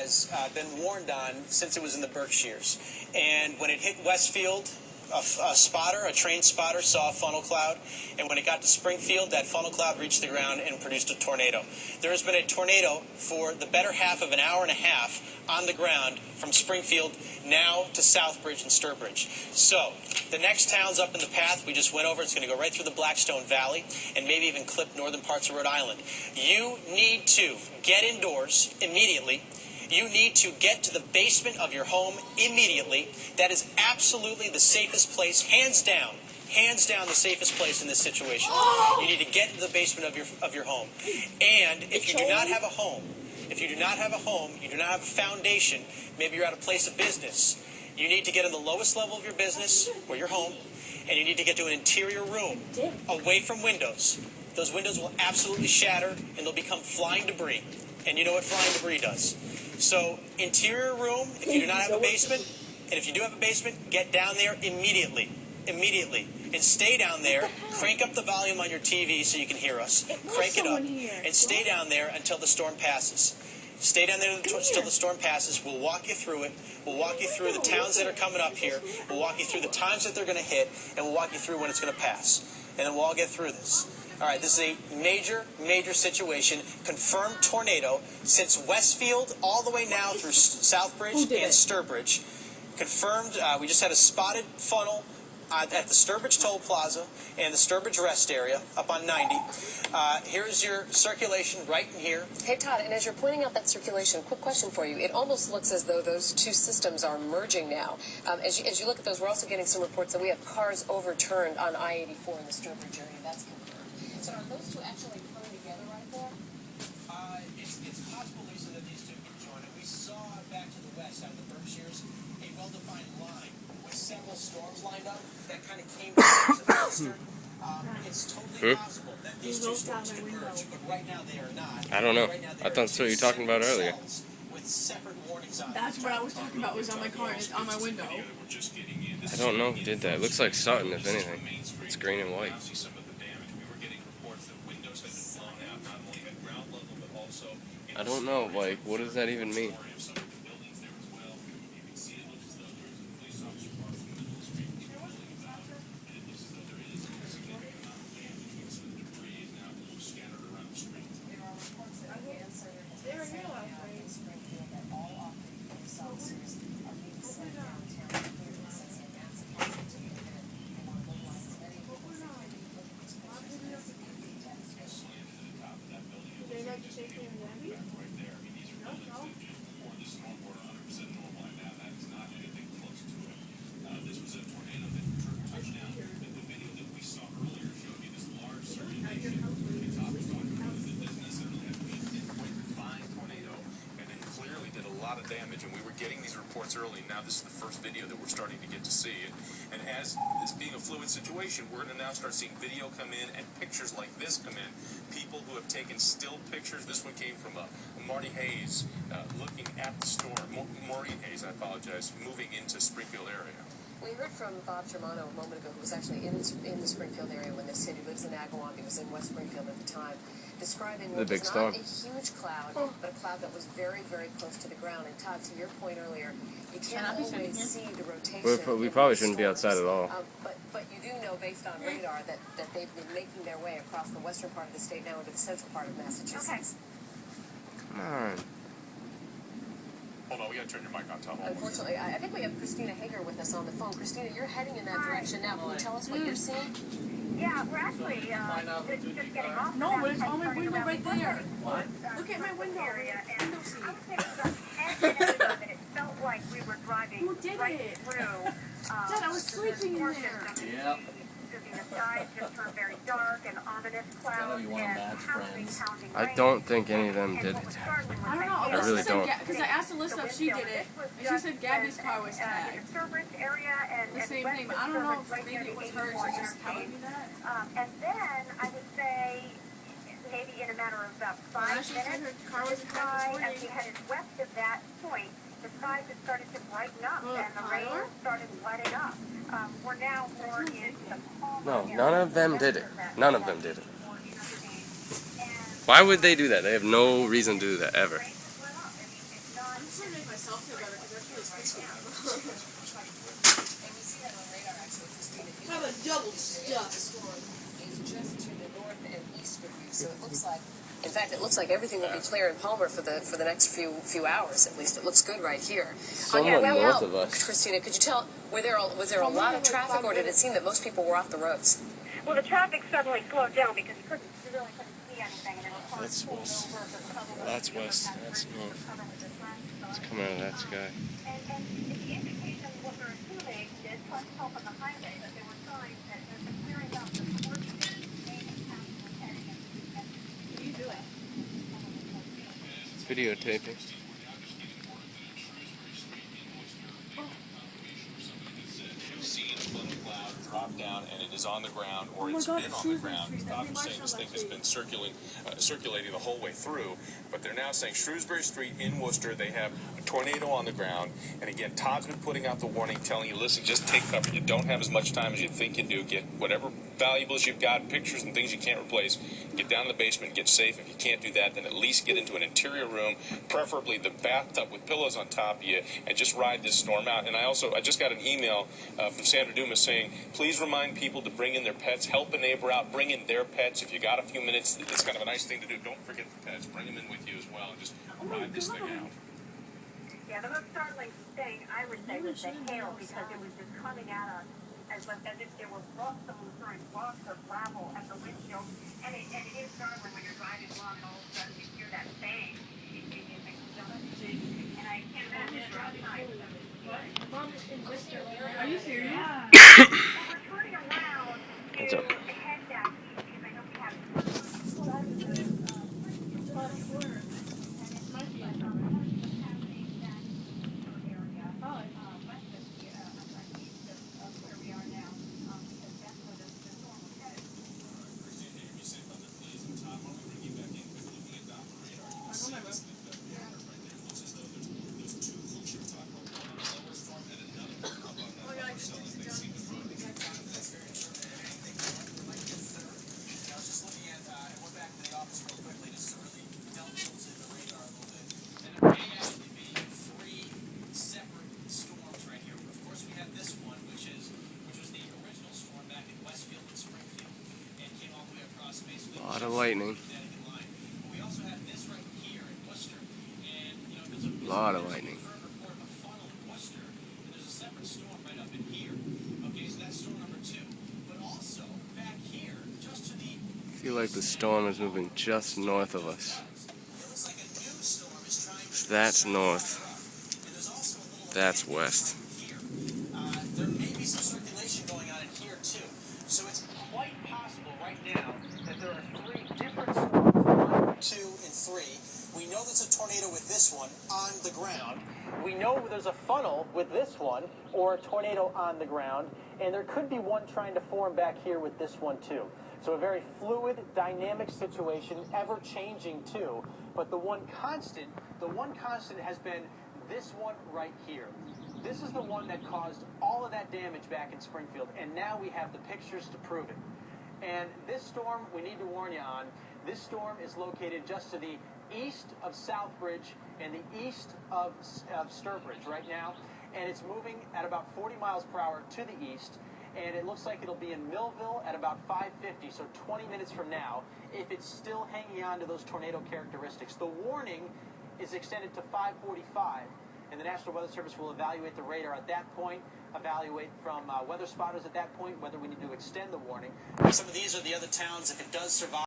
has been warned on since it was in the Berkshires. And when it hit Westfield, a trained spotter saw a funnel cloud, and when it got to Springfield, that funnel cloud reached the ground and produced a tornado. There has been a tornado for the better half of an hour and a half on the ground from Springfield now to Southbridge and Sturbridge. So the next town's up in the path we just went over. It's going to go right through the Blackstone Valley and maybe even clip northern parts of Rhode Island. You need to get indoors immediately. You need to get to the basement of your home immediately. That is absolutely the safest place, hands down the safest place in this situation. You need to get into the basement of your home. And if you do not have a home, you do not have a foundation, maybe you're at a place of business, you need to get in the lowest level of your business or your home, and you need to get to an interior room away from windows. Those windows will absolutely shatter, and they'll become flying debris. And you know what flying debris does. So, interior room, if you do not have a basement, and if you do have a basement, get down there immediately. And stay down there, crank up the volume on your TV so you can hear us, crank it up, and stay down there until the storm passes. Stay down there until the storm passes. We'll walk you through it. We'll walk you through the towns that are coming up here. We'll walk you through the times that they're going to hit, and we'll walk you through when it's going to pass. And then we'll all get through this. All right, this is a major situation. Confirmed tornado since Westfield all the way now through Southbridge and Sturbridge. Confirmed. We just had a spotted funnel at the Sturbridge Toll Plaza and the Sturbridge Rest Area up on 90. Here's your circulation right in here. Hey, Todd, and as you're pointing out that circulation, quick question for you. It almost looks as though those two systems are merging now. As you look at those, we're also getting some reports that we have cars overturned on I-84 in the Sturbridge area. That's confirmed. So are those two actually coming together right there? It's possible, Lisa, that these two can join. And we saw back to the west out of the Berkshires a well-defined line with several storms lined up that kind of came down to Worcester. It's totally possible that these two storms could merge, but right now they are not. I don't know. I thought that's what you were talking about earlier. With separate warnings on. That's what I was talking about. Was on my car and it's on my window. I don't know who did that. It looks like Sutton, if anything. It's green and white. I don't know, like, what does that even mean? Of damage, and we were getting these reports early. Now this is the first video that we're starting to get to see, and as this being a fluid situation, we're going to now start seeing video come in and pictures like this come in. People who have taken still pictures. This one came from Marty Hayes looking at the storm. Maureen Hayes, I apologize, moving into Springfield area. We heard from Bob Germano a moment ago, who was actually in the Springfield area when this hit. He lives in Agawam. He was in West Springfield at the time, describing what was not a huge cloud, but a cloud that was very, very close to the ground. And Todd, to your point earlier, you can't always see the rotation. We probably shouldn't be outside at all. But you do know, based on radar, that they've been making their way across the western part of the state now into the central part of Massachusetts. Come on. Hold on, we gotta turn your mic on, Tom. Unfortunately, I think we have Christina Hager with us on the phone. Christina, you're heading in that direction now. Can you tell us what you're seeing? Yeah, we're actually just getting off. No, but it's on my window right there. What? Look at my window. Area, and I would say it was on edge, and it felt like we were driving right through. Dad, I was sleeping in there. Yeah. The skies just turned very dark and ominous clouds and pounding I don't think any of them did it. I don't know. I really don't. Because I asked Alyssa if she did it, and she said Gabby's car was tagged. The same thing, but I don't know if maybe it was hers. She's just telling me that. And then I would say maybe in a matter of about 5 minutes, the sky, as we headed west of that point, the skies had started to brighten up and the rain started letting up. We're now more in the calm. No, none of them did it. None of them did it. Why would they do that? They have no reason to do that, ever. I'm just trying to make myself feel better because that's really spicy. And we see that on radar actually, Christina. Have a double stuff. The storm is just to the north and east of you, so it looks like. In fact, it looks like everything will be clear in Palmer for the next few hours at least. It looks good right here. Somewhat north of us. Christina, could you tell was there a lot of traffic, or did it seem that most people were off the roads? Well, the traffic suddenly slowed down because you really couldn't see anything, and there were cars That's pulled west. over. The cover was That's west. That's north. It's coming out of that sky. And the indication, what we're assuming, is plus help on the highway, that there were signs that there's a clearing up of the Worcester main town was heading into the What are you doing? It's videotaping. Seen a funnel cloud drop down and it is on the ground, or it's been on the ground. The top is saying this thing has been circulating the whole way through, but they're now saying Shrewsbury Street in Worcester, they have a tornado on the ground. And again, Todd's been putting out the warning, telling you, listen, just take cover. You don't have as much time as you think you do. Get whatever valuables you've got, pictures and things you can't replace. Get down in the basement, get safe. If you can't do that, then at least get into an interior room, preferably the bathtub with pillows on top of you, and just ride this storm out. And I just got an email from Sandra Dumas saying, please remind people to bring in their pets, help a neighbor out, bring in their pets. If you got a few minutes, it's kind of a nice thing to do. Don't forget the pets. Bring them in with you as well, and just ride this thing out. Yeah, the most startling thing, I would say, was the hail, because it was just coming at us as if there were rocks, someone throwing rocks or gravel at the windshield. And it is startling when you're driving along and all of a sudden you hear that bang. And I can't imagine you're outside. Mom is in Worcester. Are you serious? Well, we're turning around What's to up? head back east, because I know we have A lot of lightning. A lot of lightning. I feel like the storm is moving just north of us. That's north. That's west. There may be some circulation going on in here too. So it's quite possible right now that there are three different storms, 1, 2, and 3. We know there's a tornado with this one on the ground. We know there's a funnel with this one, or a tornado on the ground, and there could be one trying to form back here with this one too. So a very fluid, dynamic situation, ever changing too. But the one constant has been this one right here. This is the one that caused all of that damage back in Springfield, and now we have the pictures to prove it. And this storm, we need to warn you on, this storm is located just to the east of Southbridge and the east of Sturbridge right now, and it's moving at about 40 miles per hour to the east, and it looks like it'll be in Millville at about 5:50, so 20 minutes from now, if it's still hanging on to those tornado characteristics. The warning is extended to 5:45. And the National Weather Service will evaluate the radar at that point, evaluate from weather spotters at that point whether we need to extend the warning. Some of these are the other towns, if it does survive.